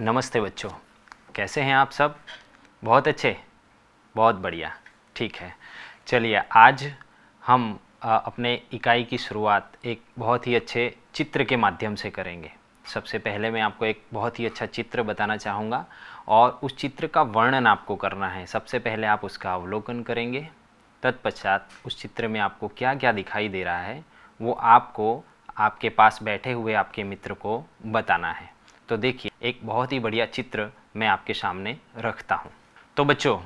नमस्ते बच्चों, कैसे हैं आप सब? बहुत अच्छे, बहुत बढ़िया। ठीक है, चलिए आज हम अपने इकाई की शुरुआत एक बहुत ही अच्छे चित्र के माध्यम से करेंगे। सबसे पहले मैं आपको एक बहुत ही अच्छा चित्र बताना चाहूँगा और उस चित्र का वर्णन आपको करना है। सबसे पहले आप उसका अवलोकन करेंगे, तत्पश्चात उस चित्र में आपको क्या क्या दिखाई दे रहा है वो आपको आपके पास बैठे हुए आपके मित्र को बताना है। तो देखिए, एक बहुत ही बढ़िया चित्र मैं आपके सामने रखता हूँ। तो बच्चों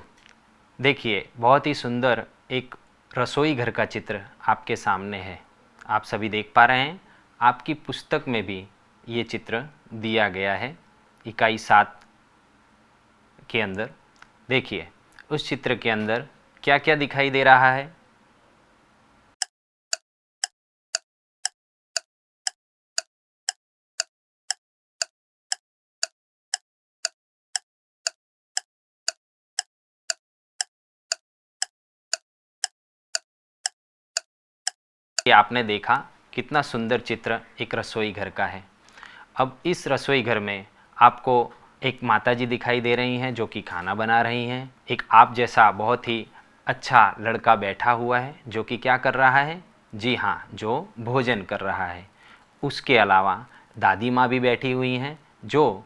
देखिए, बहुत ही सुंदर एक रसोई घर का चित्र आपके सामने है। आप सभी देख पा रहे हैं, आपकी पुस्तक में भी ये चित्र दिया गया है इकाई 7 के अंदर। देखिए उस चित्र के अंदर क्या क्या दिखाई दे रहा है। ये आपने देखा कितना सुंदर चित्र एक रसोई घर का है। अब इस रसोई घर में आपको एक माताजी दिखाई दे रही हैं जो कि खाना बना रही हैं। एक आप जैसा बहुत ही अच्छा लड़का बैठा हुआ है जो कि क्या कर रहा है? जी हाँ, जो भोजन कर रहा है। उसके अलावा दादी माँ भी बैठी हुई हैं जो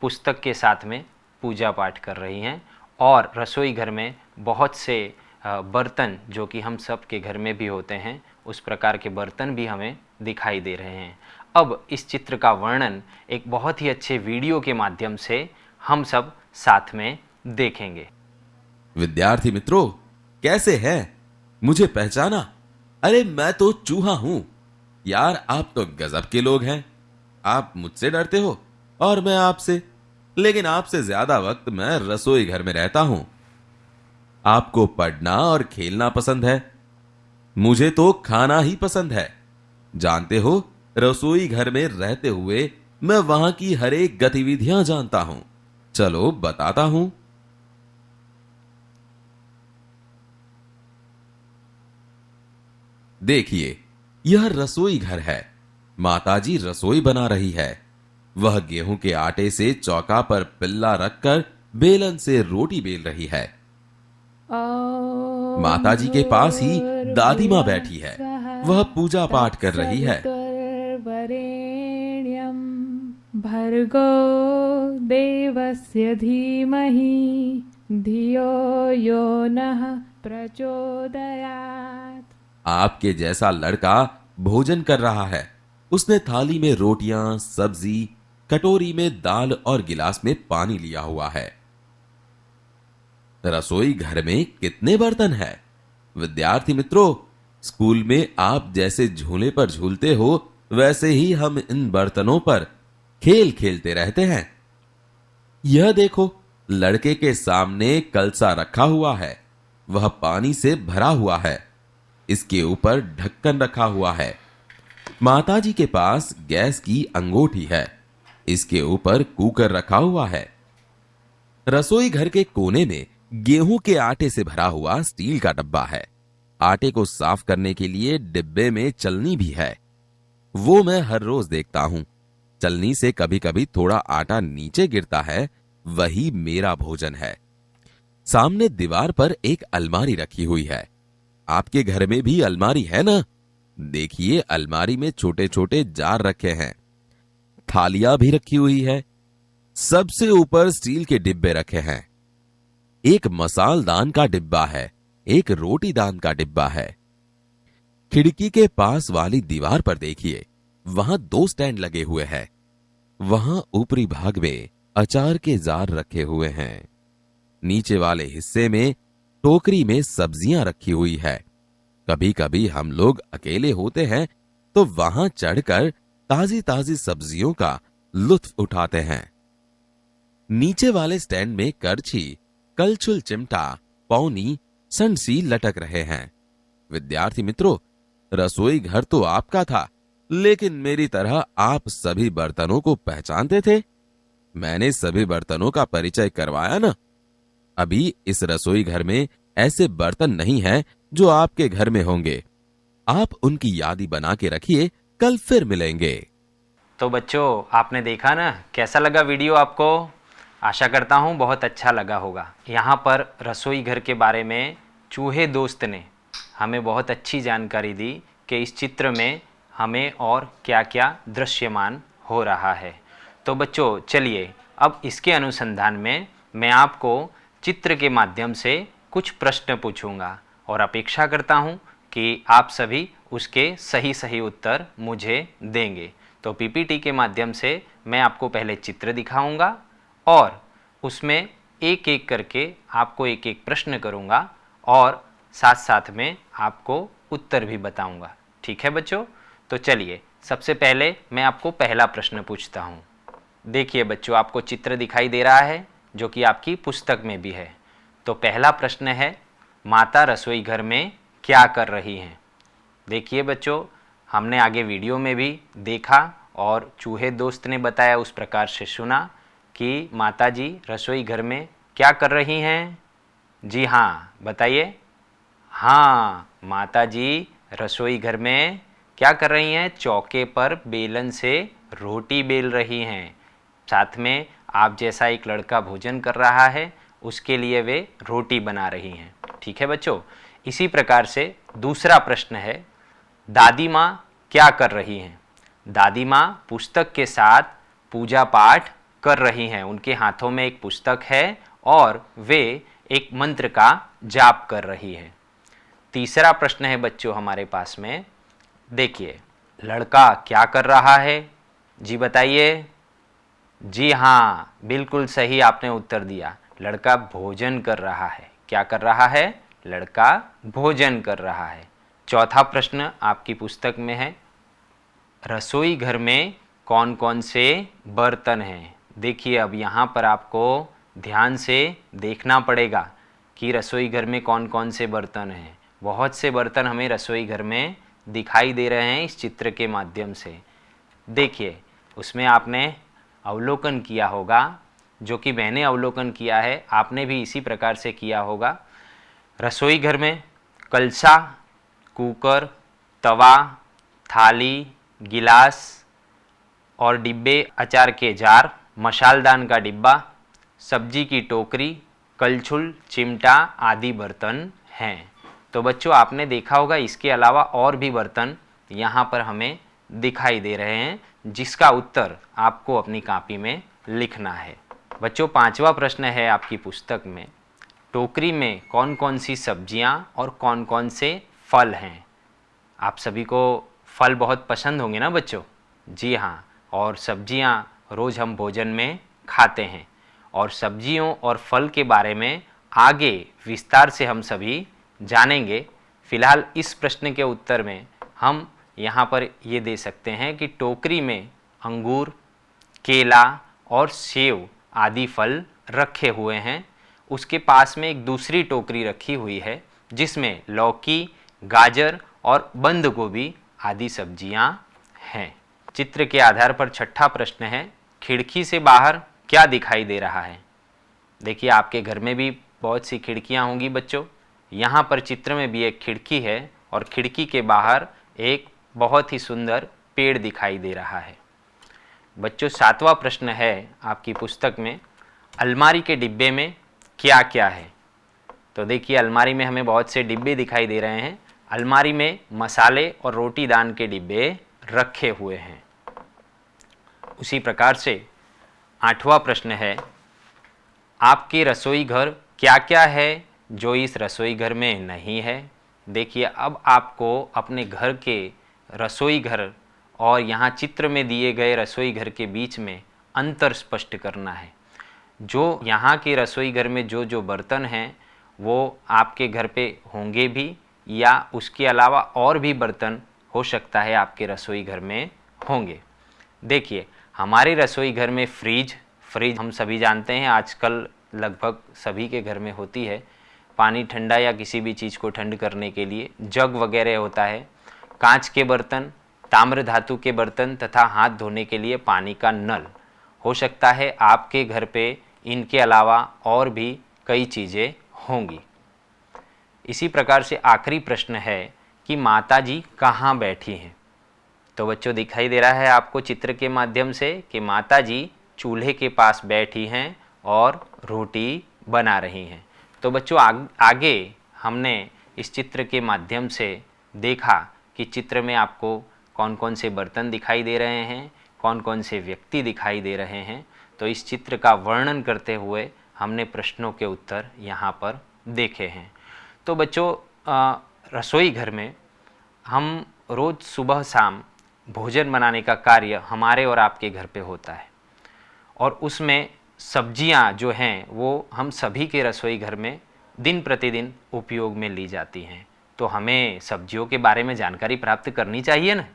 पुस्तक के साथ में पूजा पाठ कर रही हैं। और रसोई घर में बहुत से बर्तन जो कि हम सब के घर में भी होते हैं, उस प्रकार के बर्तन भी हमें दिखाई दे रहे हैं। अब इस चित्र का वर्णन एक बहुत ही अच्छे वीडियो के माध्यम से हम सब साथ में देखेंगे। विद्यार्थी मित्रों, कैसे हैं? मुझे पहचाना? अरे मैं तो चूहा हूं। यार आप तो गजब के लोग हैं। आप मुझसे डरते हो और मैं आपसे, लेकिन आपसे ज्यादा वक्त मैं रसोई घर में रहता हूं। आपको पढ़ना और खेलना पसंद है, मुझे तो खाना ही पसंद है। जानते हो, रसोई घर में रहते हुए मैं वहां की हर एक गतिविधियां जानता हूं। चलो बताता हूं। देखिए, यह रसोई घर है। माताजी रसोई बना रही है। वह गेहूं के आटे से चौका पर पिल्ला रखकर बेलन से रोटी बेल रही है। माताजी के पास ही दादी माँ बैठी है। वह पूजा पाठ कर रही है। भर्गो देवस्य धीमहि धियो यो नः प्रचोदयात्। आपके जैसा लड़का भोजन कर रहा है। उसने थाली में रोटियां, सब्जी, कटोरी में दाल और गिलास में पानी लिया हुआ है। रसोई घर में कितने बर्तन हैं? विद्यार्थी मित्रों, स्कूल में आप जैसे झूले पर झूलते हो, वैसे ही हम इन बर्तनों पर खेल खेलते रहते हैं। यह देखो, लड़के के सामने कलसा रखा हुआ है। वह पानी से भरा हुआ है। इसके ऊपर ढक्कन रखा हुआ है। माताजी के पास गैस की अंगूठी है। इसके ऊपर कुकर रखा हुआ है। रसोई घर के कोने में गेहूं के आटे से भरा हुआ स्टील का डब्बा है। आटे को साफ करने के लिए डिब्बे में चलनी भी है। वो मैं हर रोज देखता हूं। चलनी से कभी कभी थोड़ा आटा नीचे गिरता है। वही मेरा भोजन है। सामने दीवार पर एक अलमारी रखी हुई है। आपके घर में भी अलमारी है ना? देखिए, अलमारी में छोटे छोटे जार रखे हैं। थालियां भी रखी हुई है। सबसे ऊपर स्टील के डिब्बे रखे हैं। एक मसालदान का डिब्बा है। एक रोटी दान का डिब्बा है। खिड़की के पास वाली दीवार पर देखिए, वहां 2 स्टैंड लगे हुए हैं। वहां ऊपरी भाग में अचार के जार रखे हुए हैं। नीचे वाले हिस्से में टोकरी में सब्जियां रखी हुई है। कभी कभी हम लोग अकेले होते हैं तो वहां चढ़कर ताजी ताजी सब्जियों का लुत्फ उठाते हैं। नीचे वाले स्टैंड में करछी, कलछुल, चिमटा, पौनी, संडसी लटक रहे हैं। विद्यार्थी मित्रों, रसोई घर तो आपका था, लेकिन मेरी तरह आप सभी बर्तनों को पहचानते थे? मैंने सभी बर्तनों का परिचय करवाया ना? अभी इस रसोई घर में ऐसे बर्तन नहीं हैं जो आपके घर में होंगे। आप उनकी यादी बना के रखिए, कल फिर मिलेंगे। तो बच्चों आपने देखा ना, कैसा लगा वीडियो आपको? आशा करता हूँ बहुत अच्छा लगा होगा। यहाँ पर रसोई घर के बारे में चूहे दोस्त ने हमें बहुत अच्छी जानकारी दी कि इस चित्र में हमें और क्या क्या दृश्यमान हो रहा है। तो बच्चों चलिए अब इसके अनुसंधान में मैं आपको चित्र के माध्यम से कुछ प्रश्न पूछूंगा और अपेक्षा करता हूँ कि आप सभी उसके सही सही उत्तर मुझे देंगे। तो पीपीटी के माध्यम से मैं आपको पहले चित्र दिखाऊंगा और उसमें एक एक करके आपको एक एक प्रश्न करूंगा और साथ साथ में आपको उत्तर भी बताऊंगा। ठीक है बच्चों? तो चलिए सबसे पहले मैं आपको पहला प्रश्न पूछता हूँ। देखिए बच्चों, आपको चित्र दिखाई दे रहा है जो कि आपकी पुस्तक में भी है। तो पहला प्रश्न है, माता रसोई घर में क्या कर रही हैं? देखिए बच्चों, हमने आगे वीडियो में भी देखा और चूहे दोस्त ने बताया, उस प्रकार से सुना कि माता जी रसोई घर में क्या कर रही हैं। जी हाँ, बताइए। हाँ, माता जी रसोई घर में क्या कर रही हैं? चौके पर बेलन से रोटी बेल रही हैं। साथ में आप जैसा एक लड़का भोजन कर रहा है उसके लिए वे रोटी बना रही हैं। ठीक है बच्चों? इसी प्रकार से दूसरा प्रश्न है, दादी माँ क्या कर रही हैं? दादी माँ पुस्तक के साथ पूजा पाठ कर रही हैं। उनके हाथों में एक पुस्तक है और वे एक मंत्र का जाप कर रही हैं। तीसरा प्रश्न है बच्चों हमारे पास में, देखिए, लड़का क्या कर रहा है? जी बताइए। जी हाँ, बिल्कुल सही आपने उत्तर दिया। लड़का भोजन कर रहा है। क्या कर रहा है? लड़का भोजन कर रहा है। चौथा प्रश्न आपकी पुस्तक में है, रसोई घर में कौन कौन से बर्तन हैं? देखिए अब यहाँ पर आपको ध्यान से देखना पड़ेगा कि रसोई घर में कौन कौन से बर्तन हैं। बहुत से बर्तन हमें रसोई घर में दिखाई दे रहे हैं इस चित्र के माध्यम से। देखिए उसमें आपने अवलोकन किया होगा, जो कि मैंने अवलोकन किया है, आपने भी इसी प्रकार से किया होगा। रसोई घर में कलसा, कुकर, तवा, थाली, गिलास और डिब्बे, अचार के जार, मसालदान का डिब्बा, सब्जी की टोकरी, कलछुल, चिमटा आदि बर्तन हैं। तो बच्चों आपने देखा होगा इसके अलावा और भी बर्तन यहाँ पर हमें दिखाई दे रहे हैं, जिसका उत्तर आपको अपनी कॉपी में लिखना है। बच्चों पांचवा प्रश्न है आपकी पुस्तक में, टोकरी में कौन कौन सी सब्जियां और कौन कौन से फल हैं? आप सभी को फल बहुत पसंद होंगे ना बच्चों? जी हाँ, और सब्जियां रोज़ हम भोजन में खाते हैं और सब्जियों और फल के बारे में आगे विस्तार से हम सभी जानेंगे। फिलहाल इस प्रश्न के उत्तर में हम यहाँ पर ये दे सकते हैं कि टोकरी में अंगूर, केला और सेब आदि फल रखे हुए हैं। उसके पास में एक दूसरी टोकरी रखी हुई है जिसमें लौकी, गाजर और बंद गोभी आदि सब्जियां हैं। चित्र के आधार पर छठा प्रश्न है, खिड़की से बाहर क्या दिखाई दे रहा है? देखिए आपके घर में भी बहुत सी खिड़कियां होंगी बच्चों। यहाँ पर चित्र में भी एक खिड़की है और खिड़की के बाहर एक बहुत ही सुंदर पेड़ दिखाई दे रहा है। बच्चों सातवां प्रश्न है आपकी पुस्तक में, अलमारी के डिब्बे में क्या क्या है? तो देखिए अलमारी में हमें बहुत से डिब्बे दिखाई दे रहे हैं। अलमारी में मसाले और रोटी दान के डिब्बे रखे हुए हैं। उसी प्रकार से आठवां प्रश्न है, आपके रसोई घर क्या क्या है जो इस रसोई घर में नहीं है? देखिए अब आपको अपने घर के रसोई घर और यहाँ चित्र में दिए गए रसोई घर के बीच में अंतर स्पष्ट करना है। जो यहाँ के रसोई घर में जो जो बर्तन हैं वो आपके घर पे होंगे भी, या उसके अलावा और भी बर्तन हो सकता है आपके रसोई घर में होंगे। देखिए हमारे रसोई घर में फ्रिज हम सभी जानते हैं आजकल लगभग सभी के घर में होती है। पानी ठंडा या किसी भी चीज़ को ठंड करने के लिए जग वगैरह होता है। कांच के बर्तन, ताम्र धातु के बर्तन तथा हाथ धोने के लिए पानी का नल हो सकता है आपके घर पे। इनके अलावा और भी कई चीज़ें होंगी। इसी प्रकार से आखिरी प्रश्न है कि माता जी कहाँ बैठी हैं? तो बच्चों दिखाई दे रहा है आपको चित्र के माध्यम से कि माता जी चूल्हे के पास बैठी हैं और रोटी बना रही हैं। तो बच्चों आगे हमने इस चित्र के माध्यम से देखा कि चित्र में आपको कौन कौन से बर्तन दिखाई दे रहे हैं, कौन कौन से व्यक्ति दिखाई दे रहे हैं। तो इस चित्र का वर्णन करते हुए हमने प्रश्नों के उत्तर यहाँ पर देखे हैं। तो बच्चों रसोई घर में हम रोज़ सुबह शाम भोजन बनाने का कार्य हमारे और आपके घर पे होता है, और उसमें सब्जियां जो हैं वो हम सभी के रसोई घर में दिन प्रतिदिन उपयोग में ली जाती हैं। तो हमें सब्जियों के बारे में जानकारी प्राप्त करनी चाहिए ना।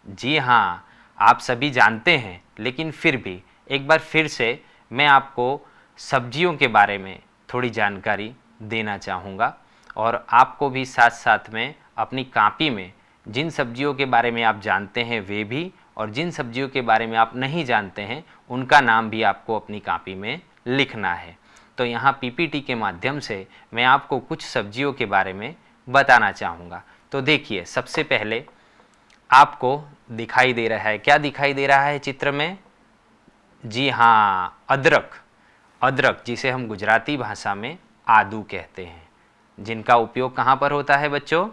जी हाँ, आप सभी जानते हैं, लेकिन फिर भी एक बार फिर से मैं आपको सब्जियों के बारे में थोड़ी जानकारी देना चाहूँगा, और आपको भी साथ साथ में अपनी कॉपी में जिन सब्जियों के बारे में आप जानते हैं वे भी, और जिन सब्जियों के बारे में आप नहीं जानते हैं उनका नाम भी आपको अपनी कॉपी में लिखना है। तो यहाँ पीपीटी के माध्यम से मैं आपको कुछ सब्जियों के बारे में बताना चाहूँगा। तो देखिए, सबसे पहले आपको दिखाई दे रहा है, क्या दिखाई दे रहा है चित्र में? जी हाँ, अदरक। अदरक जिसे हम गुजराती भाषा में आदू कहते हैं, जिनका उपयोग कहाँ पर होता है बच्चों?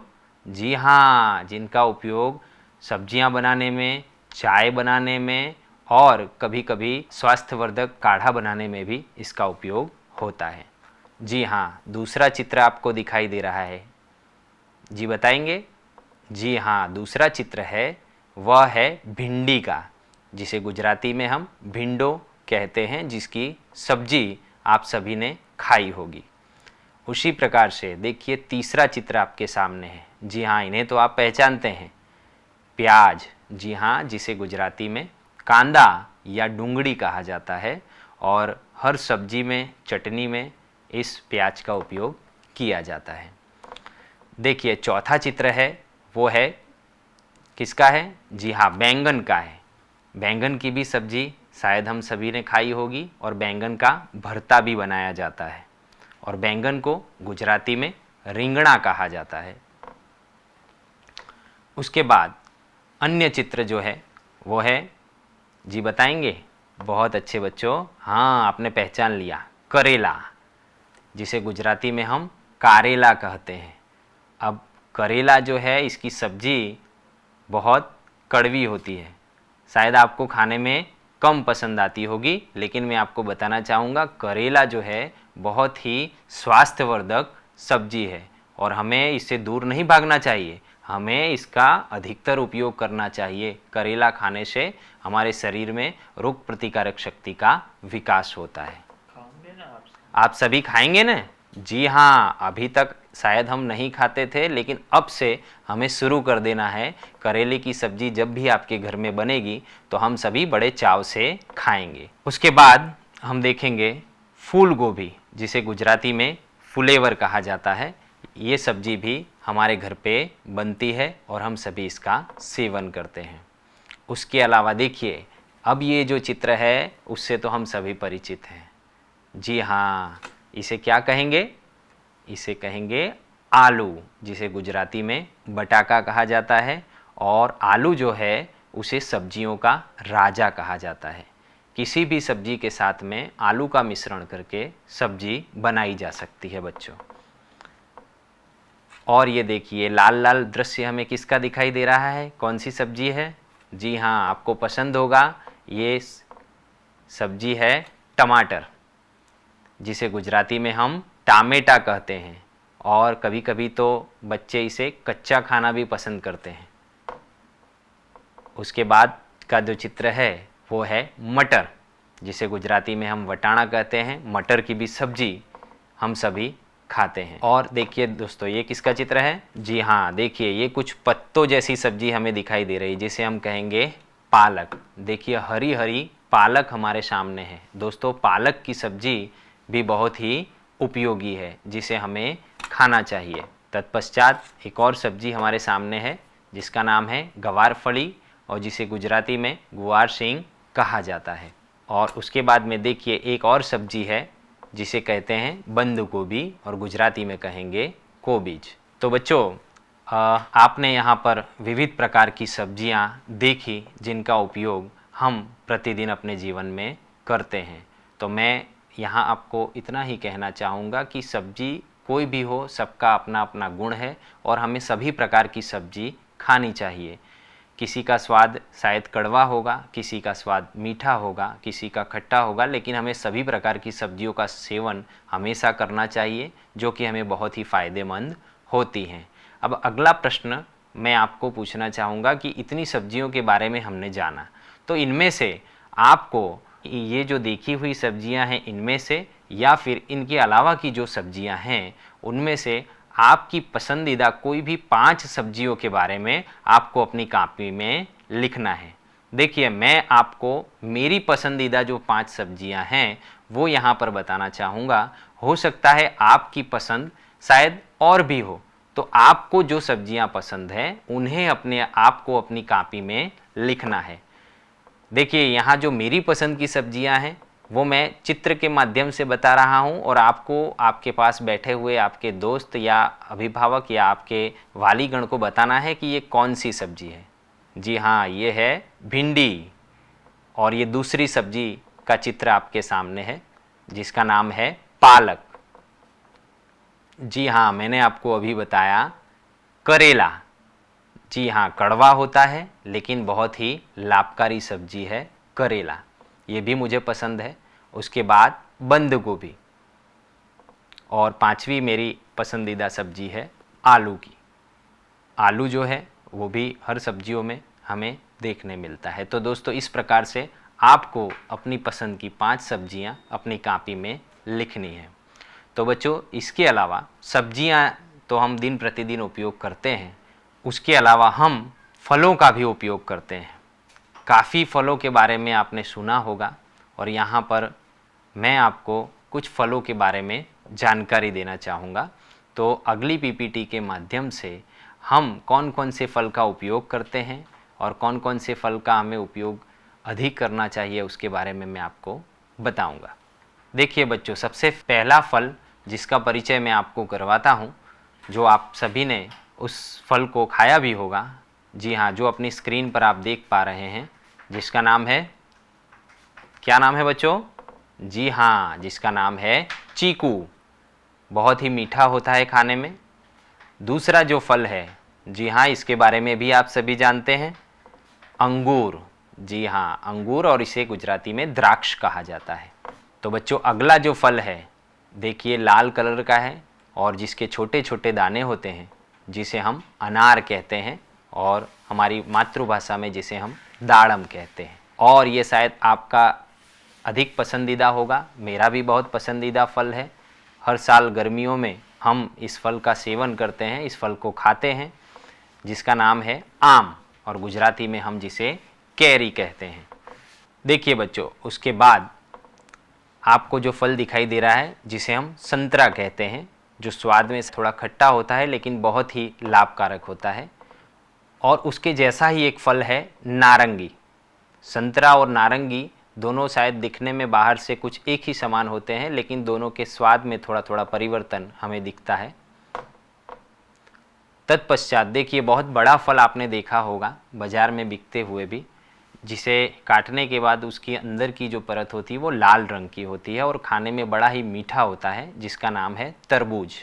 जी हाँ, जिनका उपयोग सब्जियां बनाने में, चाय बनाने में, और कभी कभी स्वास्थ्यवर्धक काढ़ा बनाने में भी इसका उपयोग होता है। जी हाँ, दूसरा चित्र आपको दिखाई दे रहा है, जी बताएंगे? जी हाँ, दूसरा चित्र है वह है भिंडी का, जिसे गुजराती में हम भिंडो कहते हैं, जिसकी सब्जी आप सभी ने खाई होगी। उसी प्रकार से देखिए तीसरा चित्र आपके सामने है। जी हाँ, इन्हें तो आप पहचानते हैं, प्याज। जी हाँ, जिसे गुजराती में कांदा या डूंगड़ी कहा जाता है, और हर सब्जी में, चटनी में इस प्याज का उपयोग किया जाता है। देखिए चौथा चित्र है, वो है किसका है? जी हाँ, बैंगन का है। बैंगन की भी सब्जी शायद हम सभी ने खाई होगी, और बैंगन का भरता भी बनाया जाता है, और बैंगन को गुजराती में रिंगणा कहा जाता है। उसके बाद अन्य चित्र जो है वो है, जी बताएंगे? बहुत अच्छे बच्चों, हाँ आपने पहचान लिया, करेला, जिसे गुजराती में हम कारेला कहते हैं। अब करेला जो है, इसकी सब्जी बहुत कड़वी होती है, शायद आपको खाने में कम पसंद आती होगी, लेकिन मैं आपको बताना चाहूँगा करेला जो है बहुत ही स्वास्थ्यवर्धक सब्जी है, और हमें इससे दूर नहीं भागना चाहिए, हमें इसका अधिकतर उपयोग करना चाहिए। करेला खाने से हमारे शरीर में रोग प्रतिकारक शक्ति का विकास होता है। आप सभी खाएंगे ना? जी हाँ, अभी तक शायद हम नहीं खाते थे, लेकिन अब से हमें शुरू कर देना है। करेले की सब्जी जब भी आपके घर में बनेगी तो हम सभी बड़े चाव से खाएंगे। उसके बाद हम देखेंगे फूल गोभी, जिसे गुजराती में फुलेवर कहा जाता है। ये सब्जी भी हमारे घर पे बनती है और हम सभी इसका सेवन करते हैं। उसके अलावा देखिए, अब ये जो चित्र है उससे तो हम सभी परिचित हैं। जी हाँ, इसे क्या कहेंगे? इसे कहेंगे आलू, जिसे गुजराती में बटाका कहा जाता है, और आलू जो है उसे सब्जियों का राजा कहा जाता है। किसी भी सब्जी के साथ में आलू का मिश्रण करके सब्जी बनाई जा सकती है बच्चों। और ये देखिए लाल लाल दृश्य हमें किसका दिखाई दे रहा है? कौन सी सब्जी है? जी हाँ, आपको पसंद होगा, ये सब्जी है टमाटर, जिसे गुजराती में हम टामेटा कहते हैं, और कभी कभी तो बच्चे इसे कच्चा खाना भी पसंद करते हैं। उसके बाद का जो चित्र है वो है मटर, जिसे गुजराती में हम वटाणा कहते हैं। मटर की भी सब्जी हम सभी खाते हैं। और देखिए दोस्तों, ये किसका चित्र है? जी हाँ, देखिए ये कुछ पत्तों जैसी सब्जी हमें दिखाई दे रही है, जिसे हम कहेंगे पालक। देखिए हरी हरी पालक हमारे सामने है। दोस्तों, पालक की सब्जी भी बहुत ही उपयोगी है, जिसे हमें खाना चाहिए। तत्पश्चात एक और सब्जी हमारे सामने है, जिसका नाम है गवार फली, और जिसे गुजराती में गुआर सिंग कहा जाता है। और उसके बाद में देखिए एक और सब्जी है, जिसे कहते हैं बंद गोभी, और गुजराती में कहेंगे कोबीज। तो बच्चों, आपने यहाँ पर विविध प्रकार की सब्जियाँ देखी जिनका उपयोग हम प्रतिदिन अपने जीवन में करते हैं। तो मैं यहाँ आपको इतना ही कहना चाहूँगा कि सब्जी कोई भी हो, सबका अपना अपना गुण है और हमें सभी प्रकार की सब्जी खानी चाहिए। किसी का स्वाद शायद कड़वा होगा, किसी का स्वाद मीठा होगा, किसी का खट्टा होगा, लेकिन हमें सभी प्रकार की सब्जियों का सेवन हमेशा करना चाहिए, जो कि हमें बहुत ही फ़ायदेमंद होती हैं। अब अगला प्रश्न मैं आपको पूछना चाहूँगा कि इतनी सब्जियों के बारे में हमने जाना, तो इनमें से आपको ये जो देखी हुई सब्जियां हैं इनमें से या फिर इनके अलावा की जो सब्जियां हैं उनमें से आपकी पसंदीदा कोई भी 5 सब्जियों के बारे में आपको अपनी कॉपी में लिखना है। देखिए, मैं आपको मेरी पसंदीदा जो 5 सब्जियां हैं वो यहाँ पर बताना चाहूँगा। हो सकता है आपकी पसंद शायद और भी हो, तो आपको जो सब्जियां पसंद है उन्हें आपको अपनी कॉपी में लिखना है। देखिए, यहाँ जो मेरी पसंद की सब्जियां हैं वो मैं चित्र के माध्यम से बता रहा हूँ और आपको आपके पास बैठे हुए आपके दोस्त या अभिभावक या आपके वालीगण को बताना है कि ये कौन सी सब्जी है। जी हाँ, ये है भिंडी। और ये दूसरी सब्जी का चित्र आपके सामने है जिसका नाम है पालक। जी हाँ, मैंने आपको अभी बताया करेला। जी हाँ, कड़वा होता है लेकिन बहुत ही लाभकारी सब्जी है करेला, ये भी मुझे पसंद है। उसके बाद बंद गोभी और 5वीं मेरी पसंदीदा सब्जी है आलू की। आलू जो है वो भी हर सब्जियों में हमें देखने मिलता है। तो दोस्तों, इस प्रकार से आपको अपनी पसंद की 5 सब्जियां अपनी कॉपी में लिखनी है। तो बच्चों, इसके अलावा सब्जियां तो हम दिन प्रतिदिन उपयोग करते हैं, उसके अलावा हम फलों का भी उपयोग करते हैं। काफ़ी फलों के बारे में आपने सुना होगा और यहाँ पर मैं आपको कुछ फलों के बारे में जानकारी देना चाहूँगा। तो अगली पीपीटी के माध्यम से हम कौन कौन से फल का उपयोग करते हैं और कौन कौन से फल का हमें उपयोग अधिक करना चाहिए उसके बारे में मैं आपको बताऊँगा। देखिए बच्चों, सबसे पहला फल जिसका परिचय मैं आपको करवाता हूँ, जो आप सभी ने उस फल को खाया भी होगा। जी हाँ, जो अपनी स्क्रीन पर आप देख पा रहे हैं, जिसका नाम है, क्या नाम है बच्चों? जी हाँ, जिसका नाम है चीकू। बहुत ही मीठा होता है खाने में। दूसरा जो फल है, जी हाँ, इसके बारे में भी आप सभी जानते हैं, अंगूर। जी हाँ, अंगूर, और इसे गुजराती में द्राक्ष कहा जाता है। तो बच्चों, अगला जो फल है, देखिए लाल कलर का है और जिसके छोटे छोटे दाने होते हैं, जिसे हम अनार कहते हैं और हमारी मातृभाषा में जिसे हम दाड़म कहते हैं। और ये शायद आपका अधिक पसंदीदा होगा, मेरा भी बहुत पसंदीदा फल है। हर साल गर्मियों में हम इस फल का सेवन करते हैं, इस फल को खाते हैं, जिसका नाम है आम, और गुजराती में हम जिसे कैरी कहते हैं। देखिए बच्चों, उसके बाद आपको जो फल दिखाई दे रहा है जिसे हम संतरा कहते हैं, जो स्वाद में थोड़ा खट्टा होता है लेकिन बहुत ही लाभकारक होता है। और उसके जैसा ही एक फल है नारंगी। संतरा और नारंगी दोनों शायद दिखने में बाहर से कुछ एक ही समान होते हैं, लेकिन दोनों के स्वाद में थोड़ा थोड़ा परिवर्तन हमें दिखता है। तत्पश्चात देखिए, बहुत बड़ा फल आपने देखा होगा बाजार में बिकते हुए भी, जिसे काटने के बाद उसकी अंदर की जो परत होती है वो लाल रंग की होती है और खाने में बड़ा ही मीठा होता है, जिसका नाम है तरबूज।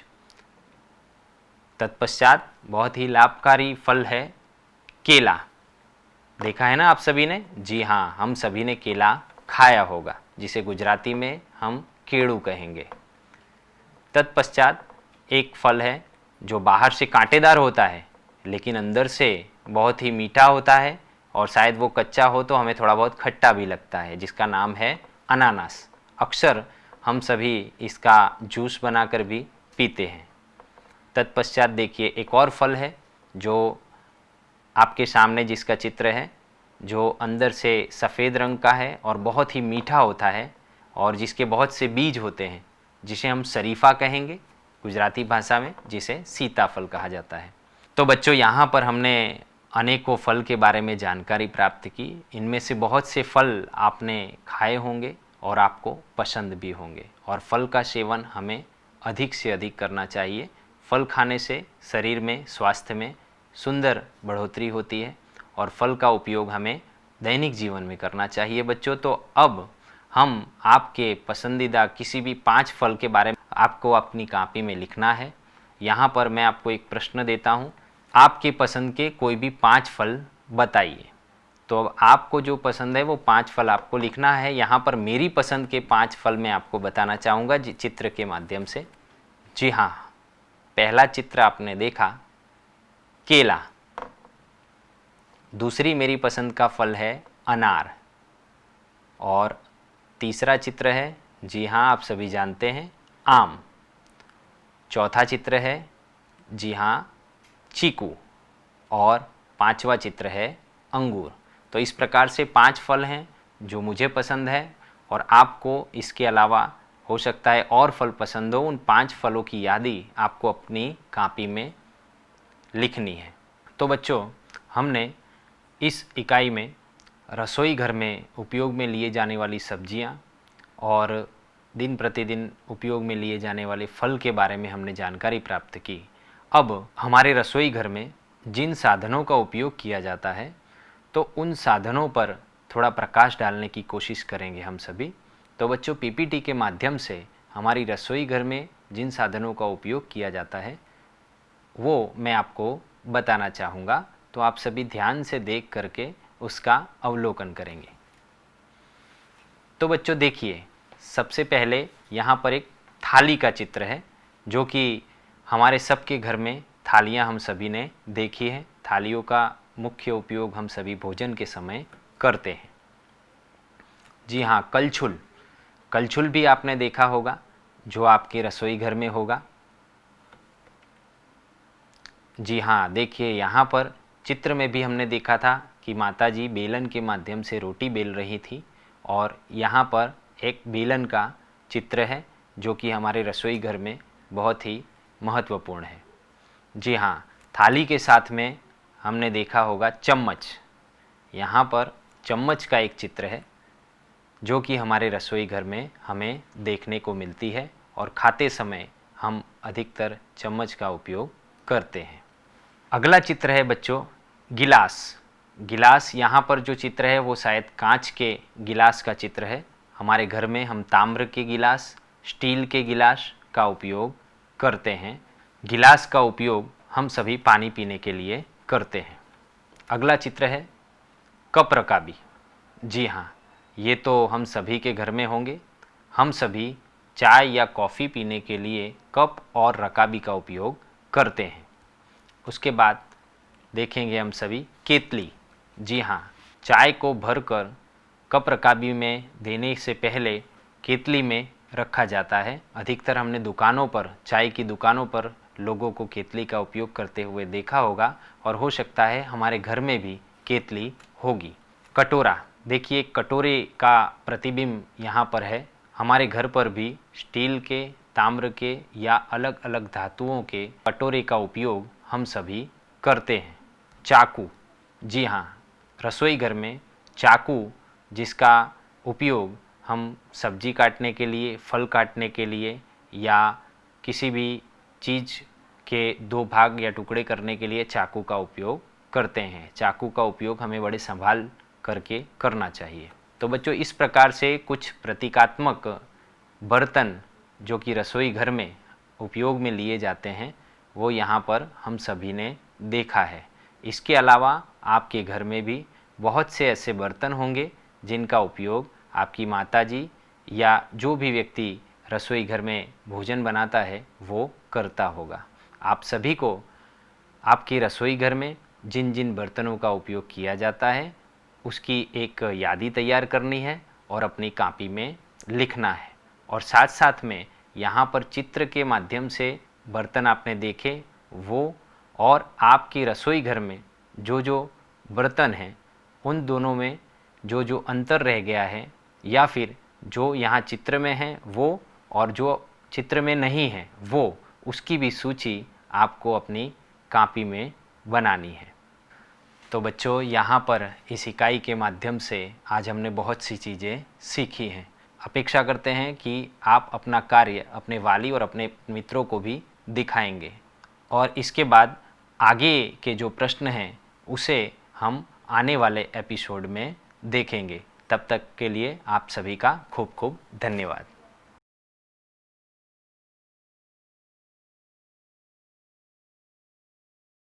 तत्पश्चात बहुत ही लाभकारी फल है केला। देखा है ना आप सभी ने? जी हाँ, हम सभी ने केला खाया होगा, जिसे गुजराती में हम केड़ू कहेंगे। तत्पश्चात एक फल है जो बाहर से कांटेदार होता है लेकिन अंदर से बहुत ही मीठा होता है, और शायद वो कच्चा हो तो हमें थोड़ा बहुत खट्टा भी लगता है, जिसका नाम है अनानास। अक्सर हम सभी इसका जूस बनाकर भी पीते हैं। तत्पश्चात देखिए, एक और फल है जो आपके सामने जिसका चित्र है, जो अंदर से सफ़ेद रंग का है और बहुत ही मीठा होता है और जिसके बहुत से बीज होते हैं, जिसे हम शरीफा कहेंगे गुजराती भाषा में, जिसे सीताफल कहा जाता है। तो बच्चों, यहाँ पर हमने अनेकों फल के बारे में जानकारी प्राप्त की। इनमें से बहुत से फल आपने खाए होंगे और आपको पसंद भी होंगे, और फल का सेवन हमें अधिक से अधिक करना चाहिए। फल खाने से शरीर में, स्वास्थ्य में सुंदर बढ़ोतरी होती है और फल का उपयोग हमें दैनिक जीवन में करना चाहिए बच्चों। तो अब हम आपके पसंदीदा किसी भी 5 फल के बारे में आपको अपनी कॉपी में लिखना है। यहाँ पर मैं आपको एक प्रश्न देता हूँ, आपके पसंद के कोई भी 5 फल बताइए। तो अब आपको जो पसंद है वो 5 फल आपको लिखना है। यहाँ पर मेरी पसंद के 5 फल मैं आपको बताना चाहूँगा चित्र के माध्यम से। जी हाँ, पहला चित्र आपने देखा केला। दूसरी मेरी पसंद का फल है अनार। और तीसरा चित्र है, जी हाँ आप सभी जानते हैं, आम। चौथा चित्र है, जी हाँ, चीकू। और 5वां चित्र है अंगूर। तो इस प्रकार से 5 फल हैं जो मुझे पसंद है और आपको इसके अलावा हो सकता है और फल पसंद हो। उन 5 फलों की यादी आपको अपनी कॉपी में लिखनी है। तो बच्चों, हमने इस इकाई में रसोई घर में उपयोग में लिए जाने वाली सब्जियां और दिन प्रतिदिन उपयोग में लिए जाने वाले फल के बारे में हमने जानकारी प्राप्त की। अब हमारे रसोई घर में जिन साधनों का उपयोग किया जाता है तो उन साधनों पर थोड़ा प्रकाश डालने की कोशिश करेंगे हम सभी। तो बच्चों, पीपीटी के माध्यम से हमारी रसोई घर में जिन साधनों का उपयोग किया जाता है वो मैं आपको बताना चाहूँगा। तो आप सभी ध्यान से देख करके उसका अवलोकन करेंगे। तो बच्चों देखिए, सबसे पहले यहाँ पर एक थाली का चित्र है जो कि हमारे सबके घर में थालियाँ हम सभी ने देखी है। थालियों का मुख्य उपयोग हम सभी भोजन के समय करते हैं। जी हाँ, कलछुल। कलछुल भी आपने देखा होगा जो आपके रसोई घर में होगा। जी हाँ, देखिए यहाँ पर चित्र में भी हमने देखा था कि माताजी बेलन के माध्यम से रोटी बेल रही थी और यहाँ पर एक बेलन का चित्र है जो कि हमारे रसोई घर में बहुत ही महत्वपूर्ण है। जी हाँ, थाली के साथ में हमने देखा होगा चम्मच। यहाँ पर चम्मच का एक चित्र है जो कि हमारे रसोई घर में हमें देखने को मिलती है और खाते समय हम अधिकतर चम्मच का उपयोग करते हैं। अगला चित्र है बच्चों गिलास। गिलास, यहाँ पर जो चित्र है वो शायद कांच के गिलास का चित्र है। हमारे घर में हम ताम्र के गिलास, स्टील के गिलास का उपयोग करते हैं। गिलास का उपयोग हम सभी पानी पीने के लिए करते हैं। अगला चित्र है कप रकाबी। जी हाँ, ये तो हम सभी के घर में होंगे। हम सभी चाय या कॉफ़ी पीने के लिए कप और रकाबी का उपयोग करते हैं। उसके बाद देखेंगे हम सभी केतली। जी हाँ, चाय को भरकर कप रकाबी में देने से पहले केतली में रखा जाता है। अधिकतर हमने दुकानों पर, चाय की दुकानों पर लोगों को केतली का उपयोग करते हुए देखा होगा और हो सकता है हमारे घर में भी केतली होगी। कटोरा, देखिए कटोरे का प्रतिबिंब यहाँ पर है। हमारे घर पर भी स्टील के, ताम्र के या अलग अलग धातुओं के कटोरे का उपयोग हम सभी करते हैं। चाकू, जी हाँ, रसोई घर में चाकू जिसका उपयोग हम सब्जी काटने के लिए, फल काटने के लिए या किसी भी चीज़ के 2 भाग या टुकड़े करने के लिए चाकू का उपयोग करते हैं। चाकू का उपयोग हमें बड़े संभाल करके करना चाहिए। तो बच्चों, इस प्रकार से कुछ प्रतीकात्मक बर्तन जो कि रसोई घर में उपयोग में लिए जाते हैं वो यहाँ पर हम सभी ने देखा है। इसके अलावा आपके घर में भी बहुत से ऐसे बर्तन होंगे जिनका उपयोग आपकी माताजी या जो भी व्यक्ति रसोई घर में भोजन बनाता है वो करता होगा। आप सभी को आपकी रसोई घर में जिन जिन बर्तनों का उपयोग किया जाता है उसकी एक यादी तैयार करनी है और अपनी कॉपी में लिखना है। और साथ साथ में यहाँ पर चित्र के माध्यम से बर्तन आपने देखे वो और आपकी रसोई घर में जो जो बर्तन हैं उन दोनों में जो जो अंतर रह गया है या फिर जो यहाँ चित्र में है वो और जो चित्र में नहीं है वो, उसकी भी सूची आपको अपनी कॉपी में बनानी है। तो बच्चों, यहाँ पर इस इकाई के माध्यम से आज हमने बहुत सी चीज़ें सीखी हैं। अपेक्षा करते हैं कि आप अपना कार्य अपने वाली और अपने मित्रों को भी दिखाएंगे। और इसके बाद आगे के जो प्रश्न हैं उसे हम आने वाले एपिसोड में देखेंगे। तब तक के लिए आप सभी का खूब खूब धन्यवाद।